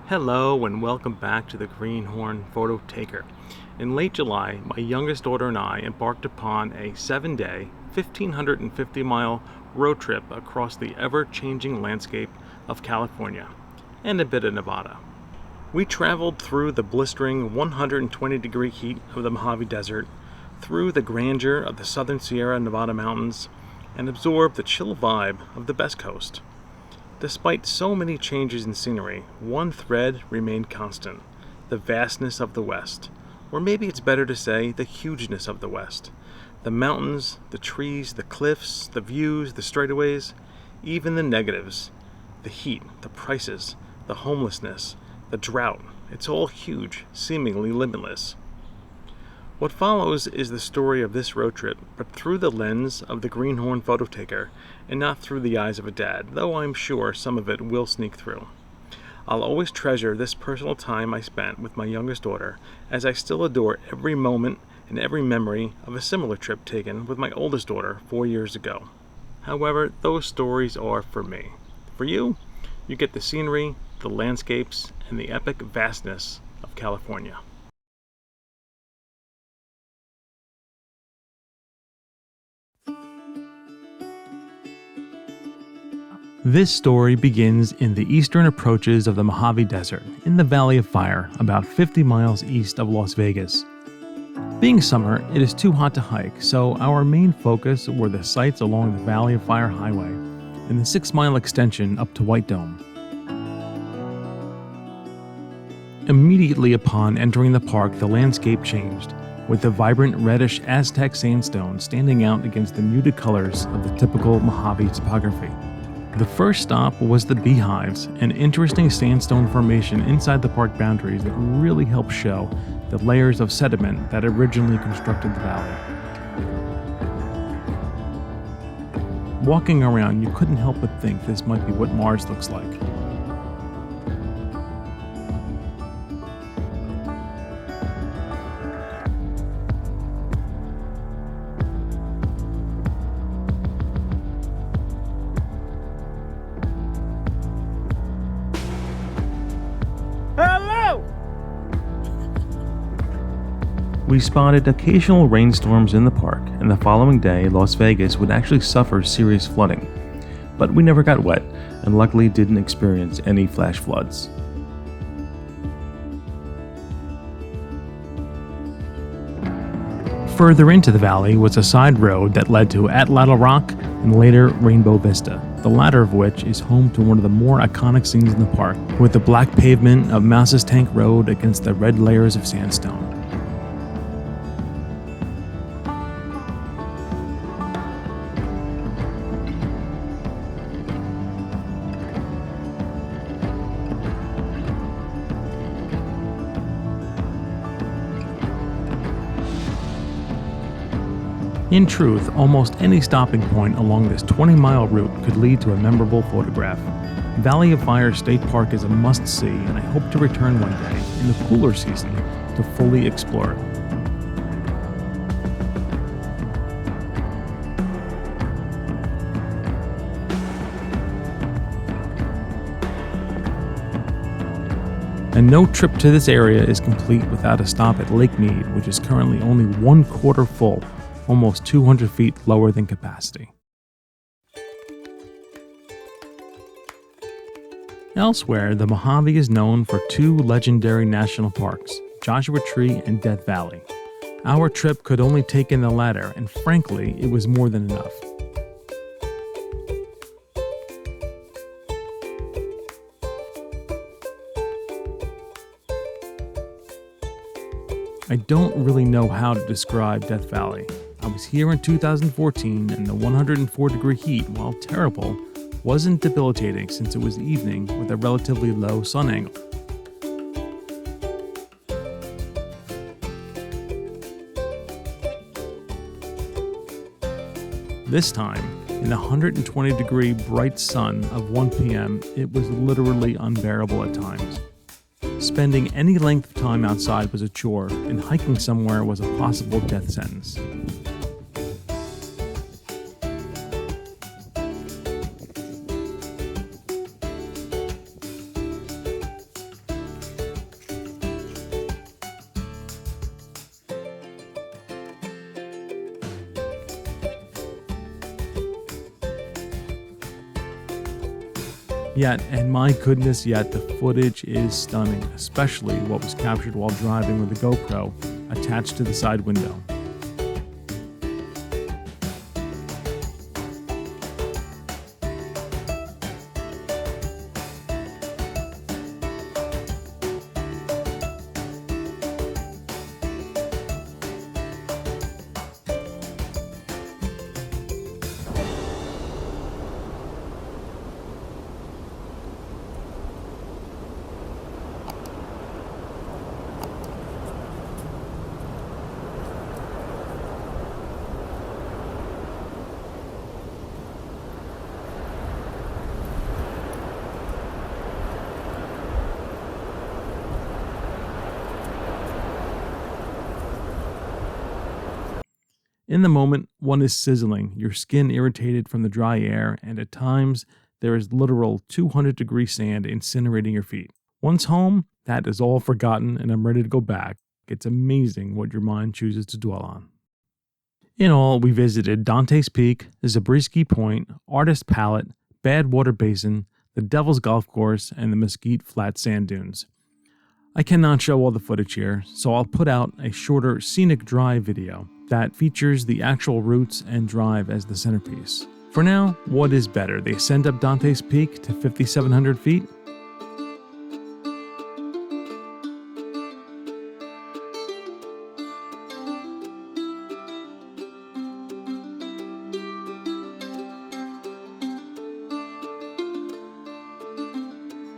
Hello and welcome back to the Greenhorn Photo Taker. In late July, my youngest daughter and I embarked upon a 7-day, 1,550-mile road trip across the ever-changing landscape of California and a bit of Nevada. We traveled through the blistering 120-degree heat of the Mojave Desert, through the grandeur of the southern Sierra Nevada mountains, and absorbed the chill vibe of the Best Coast. Despite so many changes in scenery, one thread remained constant: the vastness of the West. Or maybe it's better to say the hugeness of the West. The mountains, the trees, the cliffs, the views, the straightaways, even the negatives. The heat, the prices, the homelessness, the drought. It's all huge, seemingly limitless. What follows is the story of this road trip, but through the lens of the Greenhorn Photo Taker, and not through the eyes of a dad, though I'm sure some of it will sneak through. I'll always treasure this personal time I spent with my youngest daughter, as I still adore every moment and every memory of a similar trip taken with my oldest daughter 4 years ago. However, those stories are for me. For you, you get the scenery, the landscapes, and the epic vastness of California. This story begins in the eastern approaches of the Mojave Desert, in the Valley of Fire, about 50 miles east of Las Vegas. Being summer, it is too hot to hike, so our main focus were the sites along the Valley of Fire Highway and the 6-mile extension up to White Dome. Immediately upon entering the park, the landscape changed, with the vibrant reddish Aztec sandstone standing out against the muted colors of the typical Mojave topography. The first stop was the Beehives, an interesting sandstone formation inside the park boundaries that really helps show the layers of sediment that originally constructed the valley. Walking around, you couldn't help but think this might be what Mars looks like. We spotted occasional rainstorms in the park, and the following day, Las Vegas would actually suffer serious flooding. But we never got wet, and luckily didn't experience any flash floods. Further into the valley was a side road that led to Atlatl Rock and later Rainbow Vista, the latter of which is home to one of the more iconic scenes in the park, with the black pavement of Mouse's Tank Road against the red layers of sandstone. In truth, almost any stopping point along this 20-mile route could lead to a memorable photograph. Valley of Fire State Park is a must-see, and I hope to return one day, in the cooler season, to fully explore it. And no trip to this area is complete without a stop at Lake Mead, which is currently only 1/4 full, almost 200 feet lower than capacity. Elsewhere, the Mojave is known for 2 legendary national parks, Joshua Tree and Death Valley. Our trip could only take in the latter, and frankly, it was more than enough. I don't really know how to describe Death Valley. I was here in 2014, and the 104-degree heat, while terrible, wasn't debilitating since it was evening with a relatively low sun angle. This time, in the 120-degree bright sun of 1 p.m., it was literally unbearable at times. Spending any length of time outside was a chore, and hiking somewhere was a possible death sentence. Yet, and my goodness, yet the footage is stunning, especially what was captured while driving with the GoPro attached to the side window. In the moment, one is sizzling, your skin irritated from the dry air, and at times, there is literal 200-degree sand incinerating your feet. Once home, that is all forgotten and I'm ready to go back. It's amazing what your mind chooses to dwell on. In all, we visited Dante's Peak, Zabriskie Point, Artist Palette, Badwater Basin, the Devil's Golf Course, and the Mesquite Flat Sand Dunes. I cannot show all the footage here, so I'll put out a shorter scenic drive video that features the actual routes and drive as the centerpiece. For now, what is better, the ascent up Dante's Peak to 5,700 feet?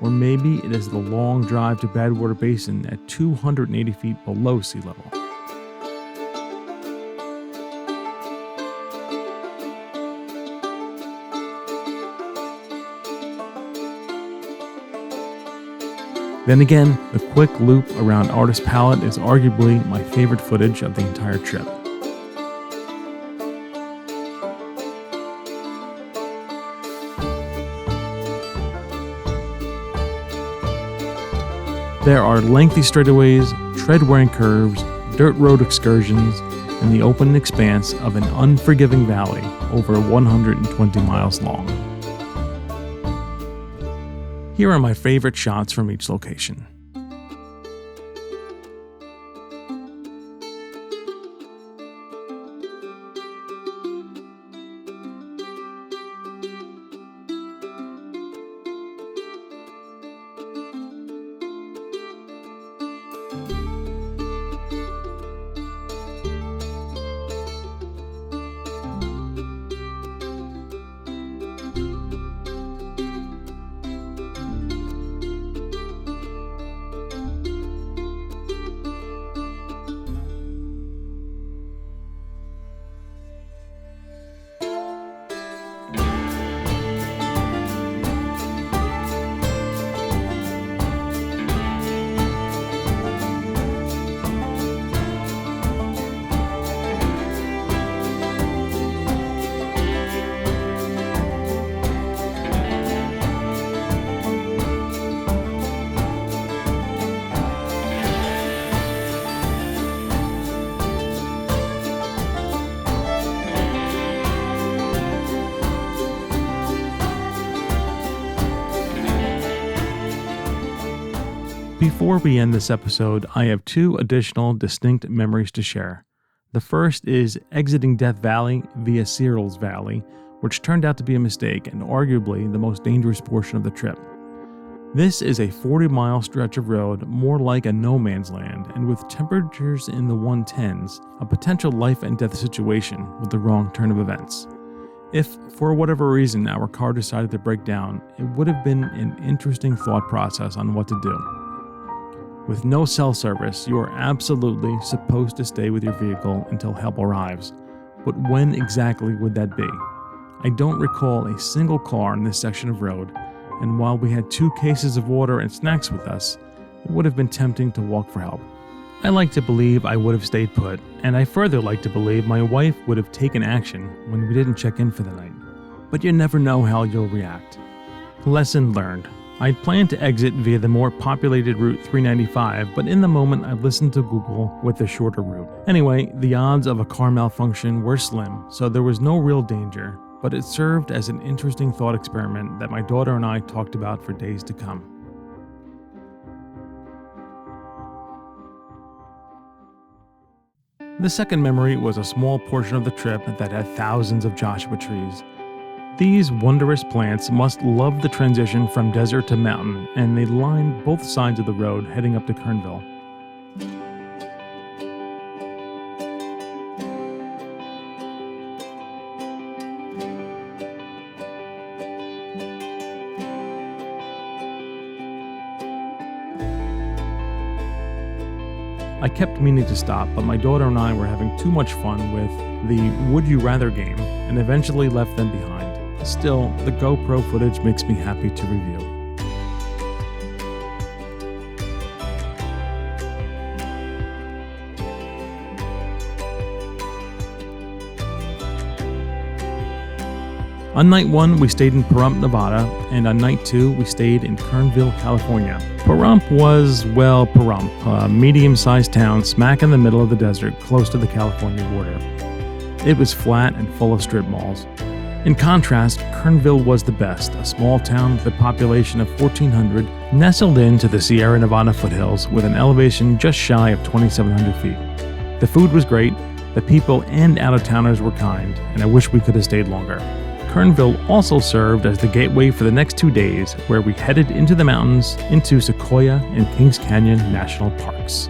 Or maybe it is the long drive to Badwater Basin at 280 feet below sea level. Then again, the quick loop around Artist Palette is arguably my favorite footage of the entire trip. There are lengthy straightaways, tread-wearing curves, dirt road excursions, and the open expanse of an unforgiving valley over 120 miles long. Here are my favorite shots from each location. Before we end this episode, I have two additional distinct memories to share. The first is exiting Death Valley via Searles Valley, which turned out to be a mistake and arguably the most dangerous portion of the trip. This is a 40-mile stretch of road more like a no man's land, and with temperatures in the 110s, a potential life and death situation with the wrong turn of events. If, for whatever reason, our car decided to break down, it would have been an interesting thought process on what to do. With no cell service, you are absolutely supposed to stay with your vehicle until help arrives. But when exactly would that be? I don't recall a single car in this section of road, and while we had 2 cases of water and snacks with us, it would have been tempting to walk for help. I like to believe I would have stayed put, and I further like to believe my wife would have taken action when we didn't check in for the night. But you never know how you'll react. Lesson learned. I'd planned to exit via the more populated Route 395, but in the moment I listened to Google with the shorter route. Anyway, the odds of a car malfunction were slim, so there was no real danger, but it served as an interesting thought experiment that my daughter and I talked about for days to come. The second memory was a small portion of the trip that had thousands of Joshua trees. These wondrous plants must love the transition from desert to mountain, and they lined both sides of the road heading up to Kernville. I kept meaning to stop, but my daughter and I were having too much fun with the Would You Rather game and eventually left them behind. Still, the GoPro footage makes me happy to review. On night 1, we stayed in Pahrump, Nevada, and on night 2, we stayed in Kernville, California. Pahrump was, well, Pahrump, a medium-sized town smack in the middle of the desert, close to the California border. It was flat and full of strip malls. In contrast, Kernville was the best, a small town with a population of 1,400, nestled into the Sierra Nevada foothills with an elevation just shy of 2,700 feet. The food was great, the people and out-of-towners were kind, and I wish we could have stayed longer. Kernville also served as the gateway for the next 2 days, where we headed into the mountains into Sequoia and Kings Canyon National Parks.